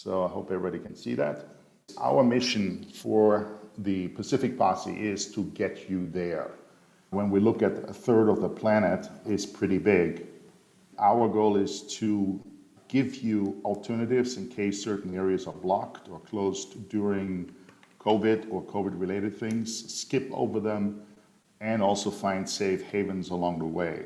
So I hope everybody can see that. Our mission for the Pacific Posse is to get you there. When we look at a third of the planet, it's pretty big. Our goal is to give you alternatives in case certain areas are blocked or closed during COVID or COVID-related things, skip over them, and also find safe havens along the way.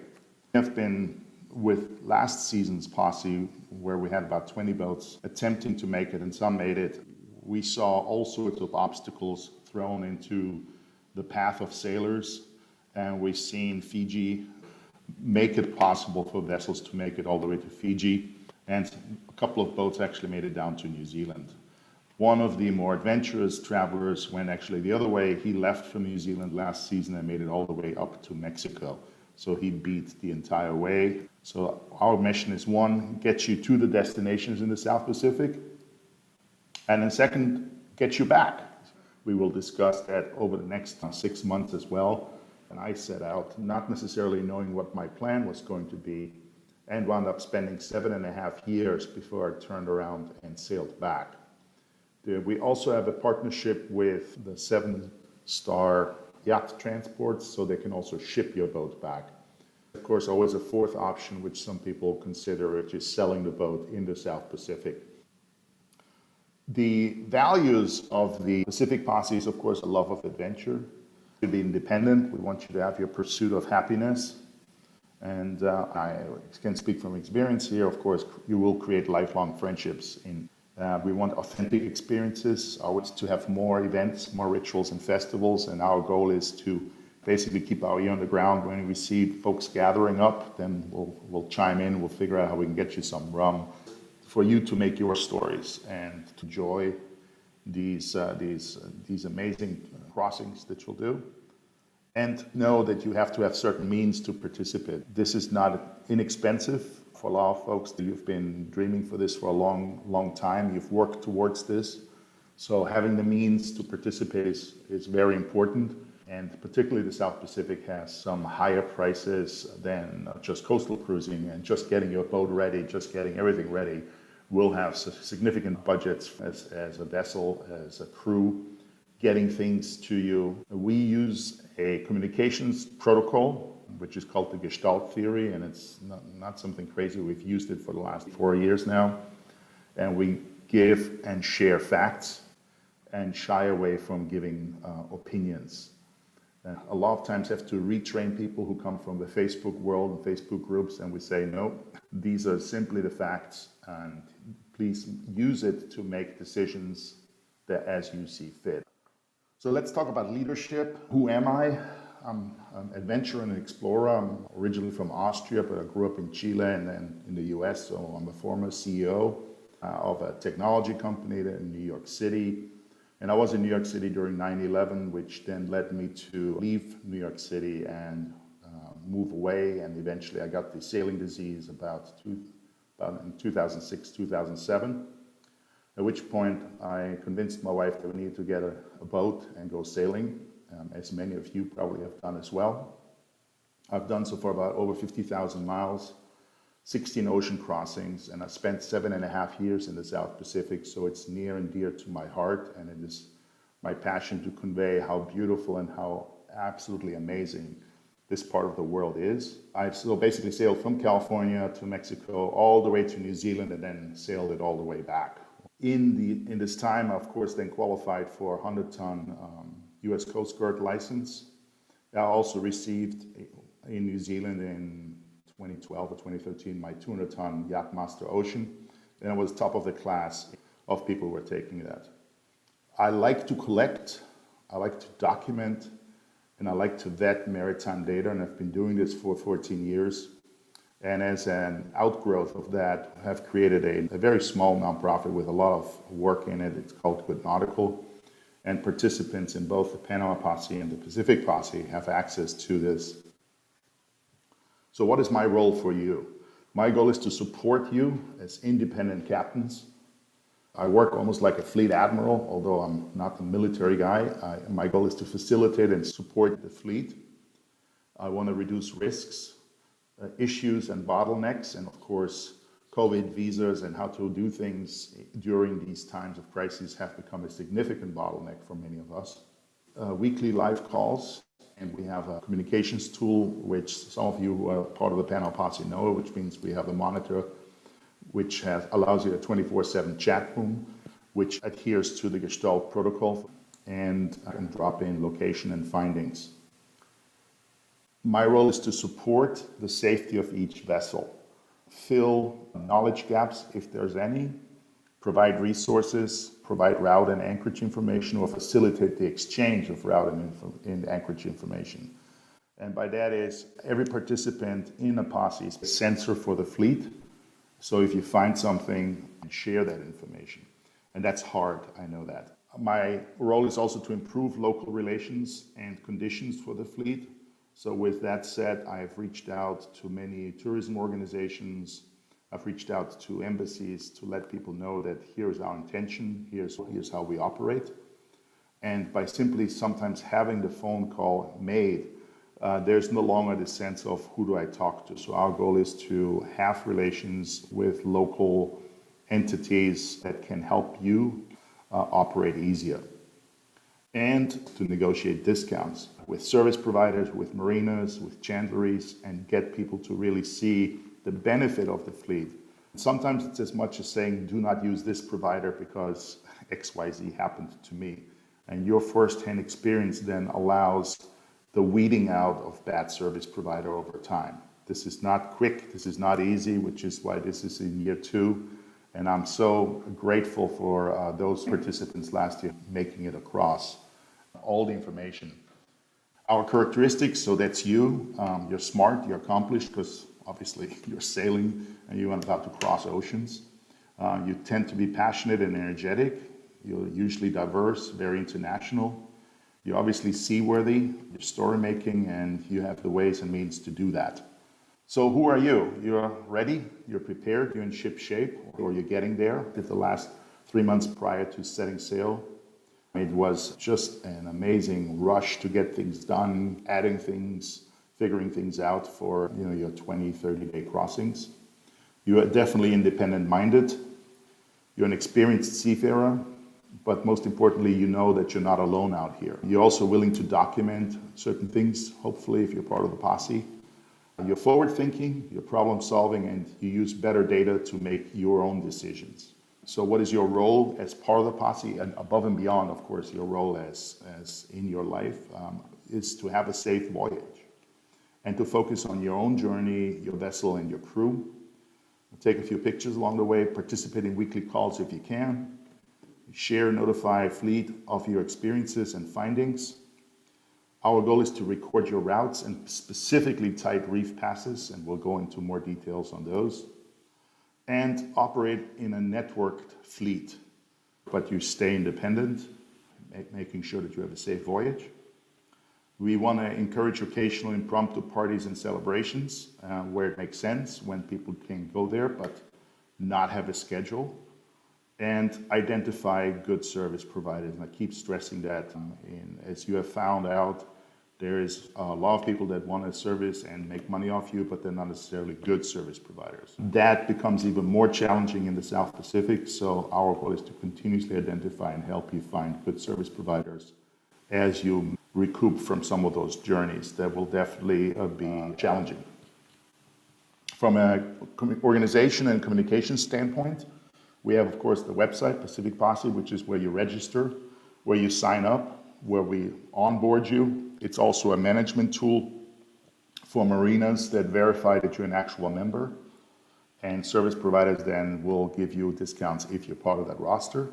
We have been with last season's Posse, where we had about 20 boats attempting to make it, and some made it. We saw all sorts of obstacles thrown into the path of sailors, and we've seen Fiji make it possible for vessels to make it all the way to Fiji, and a couple of boats actually made it down to New Zealand. One of the more adventurous travelers went actually the other way. He left from New Zealand last season and made it all the way up to Mexico. So he beat the entire way. So our mission is, one, get you to the destinations in the South Pacific, and then second, get you back. We will discuss that over the next 6 months as well. And I set out not necessarily knowing what my plan was going to be, and wound up spending 7.5 years before I turned around and sailed back. We also have a partnership with the 7-star yacht transports, so they can also ship your boat back. Of course, always a fourth option, which some people consider, which is selling the boat in the South Pacific. The values of the Pacific Posse is, of course, a love of adventure. To be independent, we want you to have your pursuit of happiness. And I can speak from experience here. Of course, you will create lifelong friendships. We want authentic experiences, always to have more events, more rituals and festivals. And our goal is to basically keep our ear on the ground. When we see folks gathering up, then we'll chime in, we'll figure out how we can get you some rum for you to make your stories and to enjoy these amazing crossings that you'll do. And know that you have to have certain means to participate. This is not inexpensive for a lot of folks. You've been dreaming for this for a long time. You've worked towards this. So having the means to participate is very important. And particularly the South Pacific has some higher prices than just coastal cruising, and just getting your boat ready, just getting everything ready will have significant budgets as a vessel, as a crew, getting things to you. We use a communications protocol, which is called the Gestalt theory, and it's not something crazy. We've used it for the last 4 years now. And we give and share facts and shy away from giving opinions. A lot of times have to retrain people who come from the Facebook world and Facebook groups, and we say, no, these are simply the facts, and please use it to make decisions that as you see fit. So let's talk about leadership. Who am I? I'm an adventurer and an explorer. I'm originally from Austria, but I grew up in Chile and then in the US, so I'm a former CEO of a technology company in New York City. And I was in New York City during 9/11, which then led me to leave New York City and move away. And eventually I got the sailing disease about in 2006, 2007. At which point I convinced my wife that we needed to get a boat and go sailing, as many of you probably have done as well. I've done so for about over 50,000 miles, 16 ocean crossings, and I spent 7.5 years in the South Pacific, so it's near and dear to my heart, and it is my passion to convey how beautiful and how absolutely amazing this part of the world is. I've so basically sailed from California to Mexico, all the way to New Zealand, and then sailed it all the way back. In this time, I, of course, then qualified for a 100-ton U.S. Coast Guard license. I also received in New Zealand in 2012 or 2013 my 200-ton Yacht Master Ocean, and I was top of the class of people who were taking that. I like to collect, I like to document, and I like to vet maritime data, and I've been doing this for 14 years. And as an outgrowth of that, I have created a very small nonprofit with a lot of work in it. It's called Good Nautical. And participants in both the Panama Posse and the Pacific Posse have access to this. So what is my role for you? My goal is to support you as independent captains. I work almost like a fleet admiral, although I'm not a military guy. My goal is to facilitate and support the fleet. I want to reduce risks, issues and bottlenecks, and of course COVID visas and how to do things during these times of crisis have become a significant bottleneck for many of us. Weekly live calls, and we have a communications tool, which some of you who are part of the panel Posse know, which means we have a monitor which allows you a 24/7 chat room, which adheres to the Gestalt protocol and can drop in location and findings. My role is to support the safety of each vessel, fill knowledge gaps if there's any, provide resources, provide route and anchorage information, or facilitate the exchange of route and anchorage information. And by that is every participant in a Posse is a sensor for the fleet. So if you find something, share that information. And that's hard, I know that. My role is also to improve local relations and conditions for the fleet. So with that said, I've reached out to many tourism organizations. I've reached out to embassies to let people know that here's our intention, here's how we operate. And by simply sometimes having the phone call made, there's no longer the sense of who do I talk to. So our goal is to have relations with local entities that can help you operate easier, and to negotiate discounts with service providers, with marinas, with chandleries, and get people to really see the benefit of the fleet. Sometimes it's as much as saying, do not use this provider because XYZ happened to me. And your first-hand experience then allows the weeding out of bad service provider over time. This is not quick, this is not easy, which is why this is in year 2. And I'm so grateful for those participants last year making it across all the information. Our characteristics, so that's you. You're smart, you're accomplished, because obviously you're sailing and you're about to cross oceans. You tend to be passionate and energetic. You're usually diverse, very international. You're obviously seaworthy, you're story making, and you have the ways and means to do that. So who are you? You're ready, you're prepared, you're in ship shape, or you're getting there. Did the last 3 months prior to setting sail. It was just an amazing rush to get things done, adding things, figuring things out for your 20, 30-day crossings. You are definitely independent-minded. You're an experienced seafarer, but most importantly, you know that you're not alone out here. You're also willing to document certain things, hopefully, if you're part of the Posse. You're forward-thinking, you're problem-solving, and you use better data to make your own decisions. So what is your role as part of the Posse, and above and beyond, of course, your role as in your life, is to have a safe voyage and to focus on your own journey, your vessel, and your crew. Take a few pictures along the way, participate in weekly calls if you can, share, notify fleet of your experiences and findings. Our goal is to record your routes and specifically tight reef passes, and we'll go into more details on those, and operate in a networked fleet, but you stay independent, making sure that you have a safe voyage. We want to encourage occasional impromptu parties and celebrations where it makes sense, when people can go there, but not have a schedule. And identify good service providers. And I keep stressing that. As you have found out, there is a lot of people that want a service and make money off you, but they're not necessarily good service providers. That becomes even more challenging in the South Pacific, so our goal is to continuously identify and help you find good service providers as you recoup from some of those journeys that will definitely be challenging. From an organization and communication standpoint, we have, of course, the website, Pacific Posse, which is where you register, where you sign up, where we onboard you. It's also a management tool for marinas that verify that you're an actual member. And service providers then will give you discounts if you're part of that roster.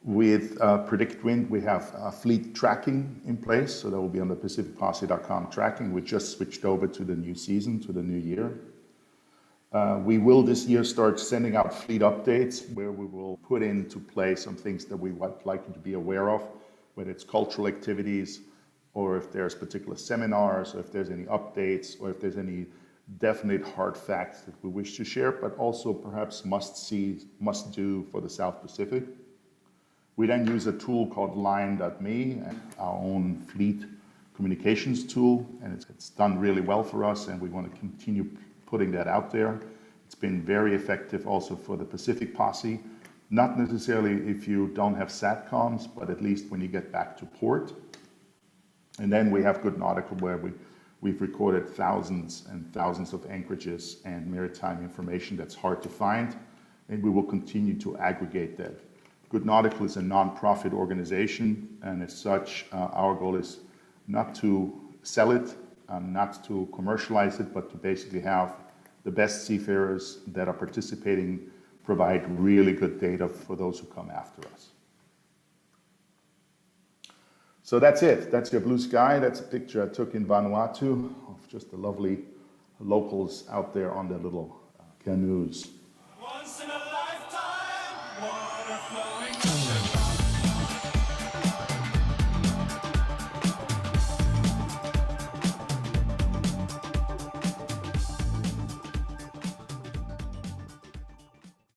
With Predict Wind, we have fleet tracking in place, so that will be on the PacificPosse.com tracking. We just switched over to the new season, to the new year. We will this year start sending out fleet updates where we will put into play some things that we would like you to be aware of, whether it's cultural activities, or if there's particular seminars, or if there's any updates, or if there's any definite hard facts that we wish to share, but also perhaps must-see, must-do for the South Pacific. We then use a tool called Line.me, our own fleet communications tool, and it's done really well for us, and we want to continue putting that out there. It's been very effective also for the Pacific Posse. Not necessarily if you don't have SATCOMs, but at least when you get back to port. And then we have Good Nautical, where we've recorded thousands and thousands of anchorages and maritime information that's hard to find, and we will continue to aggregate that. Good Nautical is a non-profit organization, and as such, our goal is not to sell it, not to commercialize it, but to basically have the best seafarers that are participating provide really good data for those who come after us. So that's it. That's your blue sky. That's a picture I took in Vanuatu of just the lovely locals out there on their little canoes. Once in a